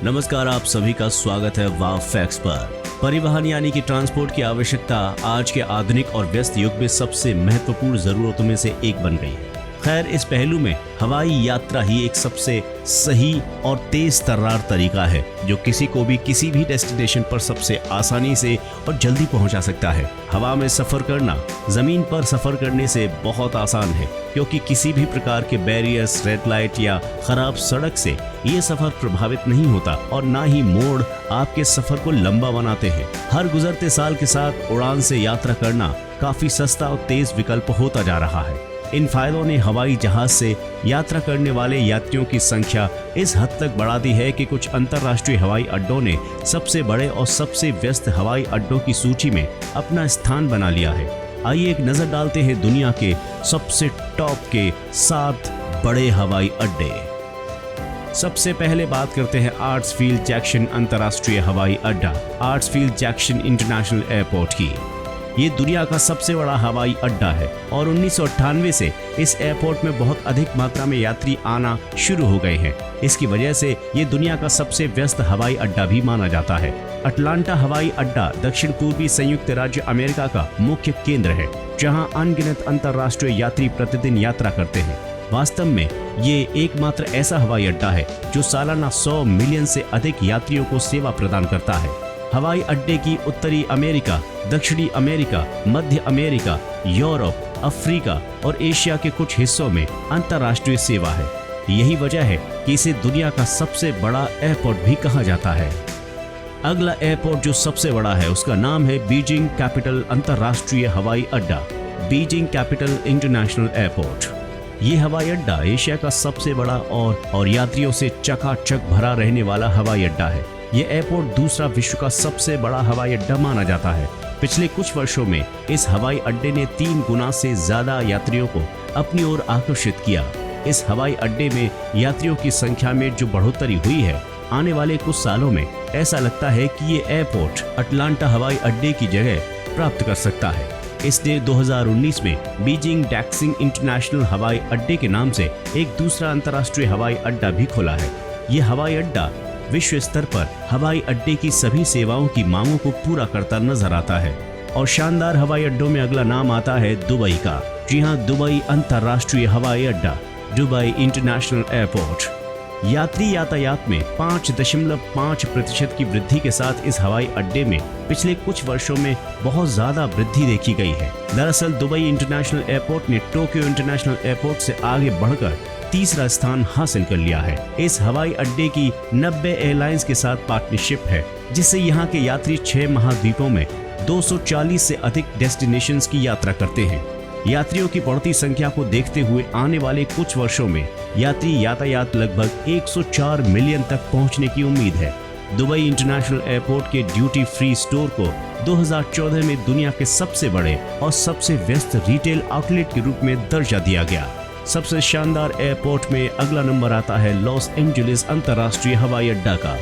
नमस्कार, आप सभी का स्वागत है वाव फैक्ट्स पर। परिवहन यानी कि ट्रांसपोर्ट की आवश्यकता आज के आधुनिक और व्यस्त युग में सबसे महत्वपूर्ण जरूरतों में से एक बन गई है। खैर, इस पहलू में हवाई यात्रा ही एक सबसे सही और तेज तर्रार तरीका है जो किसी को भी किसी भी डेस्टिनेशन पर सबसे आसानी से और जल्दी पहुंचा सकता है। हवा में सफर करना जमीन पर सफर करने से बहुत आसान है क्योंकि किसी भी प्रकार के बैरियर्स, रेड लाइट या खराब सड़क से ये सफर प्रभावित नहीं होता और ना ही मोड़ आपके सफर को लंबा बनाते हैं। हर गुजरते साल के साथ उड़ान से यात्रा करना काफी सस्ता और तेज विकल्प होता जा रहा है। इन फायदों ने हवाई जहाज से यात्रा करने वाले यात्रियों की संख्या इस हद तक बढ़ा दी है कि कुछ अंतर्राष्ट्रीय हवाई अड्डों ने सबसे बड़े और सबसे व्यस्त हवाई अड्डों की सूची में अपना स्थान बना लिया है। आइए एक नजर डालते हैं दुनिया के सबसे टॉप के 7 बड़े हवाई अड्डे। सबसे पहले बात करते हैं आर्ट्सफील्ड जैक्सन अंतर्राष्ट्रीय हवाई अड्डा, आर्ट्सफील्ड जैक्सन इंटरनेशनल एयरपोर्ट की। ये दुनिया का सबसे बड़ा हवाई अड्डा है और 1998 से इस एयरपोर्ट में बहुत अधिक मात्रा में यात्री आना शुरू हो गए हैं। इसकी वजह से ये दुनिया का सबसे व्यस्त हवाई अड्डा भी माना जाता है। अटलांटा हवाई अड्डा दक्षिण पूर्वी संयुक्त राज्य अमेरिका का मुख्य केंद्र है, जहां अनगिनत अंतर्राष्ट्रीय यात्री प्रतिदिन यात्रा करते हैं। वास्तव में ये एकमात्र ऐसा हवाई अड्डा है जो सालाना 100 मिलियन से अधिक यात्रियों को सेवा प्रदान करता है। हवाई अड्डे की उत्तरी अमेरिका, दक्षिणी अमेरिका, मध्य अमेरिका, यूरोप, अफ्रीका और एशिया के कुछ हिस्सों में अंतर्राष्ट्रीय सेवा है। यही वजह है कि इसे दुनिया का सबसे बड़ा एयरपोर्ट भी कहा जाता है। अगला एयरपोर्ट जो सबसे बड़ा है उसका नाम है बीजिंग कैपिटल अंतर्राष्ट्रीय हवाई अड्डा, बीजिंग कैपिटल इंटरनेशनल एयरपोर्ट। ये हवाई अड्डा एशिया का सबसे बड़ा और यात्रियों से चकाचक भरा रहने वाला हवाई अड्डा है। ये एयरपोर्ट दूसरा विश्व का सबसे बड़ा हवाई अड्डा माना जाता है। पिछले कुछ वर्षों में इस हवाई अड्डे ने 3 गुना से ज्यादा यात्रियों को अपनी ओर आकर्षित किया। इस हवाई अड्डे में यात्रियों की संख्या में जो बढ़ोतरी हुई है, आने वाले कुछ सालों में ऐसा लगता है कि ये एयरपोर्ट अटलांटा हवाई अड्डे की जगह प्राप्त कर सकता है। इसने 2019 में बीजिंग डैक्सिंग इंटरनेशनल हवाई अड्डे के नाम से एक दूसरा अंतर्राष्ट्रीय हवाई अड्डा भी खोला है। ये हवाई अड्डा विश्व स्तर पर हवाई अड्डे की सभी सेवाओं की मांगों को पूरा करता नजर आता है। और शानदार हवाई अड्डों में अगला नाम आता है दुबई का। जी हाँ, दुबई अंतर्राष्ट्रीय हवाई अड्डा, दुबई इंटरनेशनल एयरपोर्ट। यात्री यातायात में 5.5% की वृद्धि के साथ इस हवाई अड्डे में पिछले कुछ वर्षों में बहुत ज्यादा वृद्धि देखी गई है। दरअसल दुबई इंटरनेशनल एयरपोर्ट ने टोक्यो इंटरनेशल एयरपोर्ट से आगे बढ़कर तीसरा स्थान हासिल कर लिया है। इस हवाई अड्डे की 90 एयरलाइंस के साथ पार्टनरशिप है, जिससे यहाँ के यात्री 6 महाद्वीपों में 240 से अधिक डेस्टिनेशंस की यात्रा करते हैं। यात्रियों की बढ़ती संख्या को देखते हुए आने वाले कुछ वर्षों में यात्री यातायात लगभग 104 मिलियन तक पहुँचने की उम्मीद है। दुबई इंटरनेशनल एयरपोर्ट के ड्यूटी फ्री स्टोर को 2014 में दुनिया के सबसे बड़े और सबसे व्यस्त रिटेल आउटलेट के रूप में दर्जा दिया गया। सबसे शानदार एयरपोर्ट में अगला नंबर आता है लॉस एंजेलिस अंतर्राष्ट्रीय हवाई अड्डा का,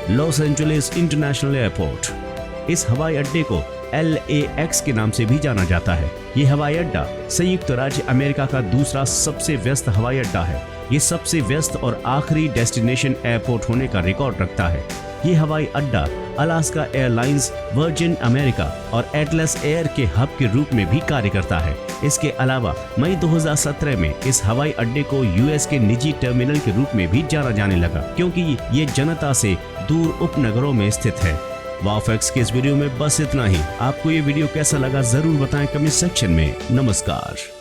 लॉस एंजेलिस इंटरनेशनल एयरपोर्ट। इस हवाई अड्डे को LAX के नाम से भी जाना जाता है। ये हवाई अड्डा संयुक्त राज्य अमेरिका का दूसरा सबसे व्यस्त हवाई अड्डा है। ये सबसे व्यस्त और आखिरी डेस्टिनेशन एयरपोर्ट होने का रिकॉर्ड रखता है। ये हवाई अड्डा अलास्का एयरलाइंस, वर्जिन अमेरिका और एटलस एयर के हब के रूप में भी कार्य करता है। इसके अलावा मई 2017 में इस हवाई अड्डे को US के निजी टर्मिनल के रूप में भी जाना जाने लगा, क्योंकि ये जनता से दूर उपनगरों में स्थित है। वाव फैक्ट्स के इस वीडियो में बस इतना ही। आपको ये वीडियो कैसा लगा जरूर बताएं कमेंट सेक्शन में। नमस्कार।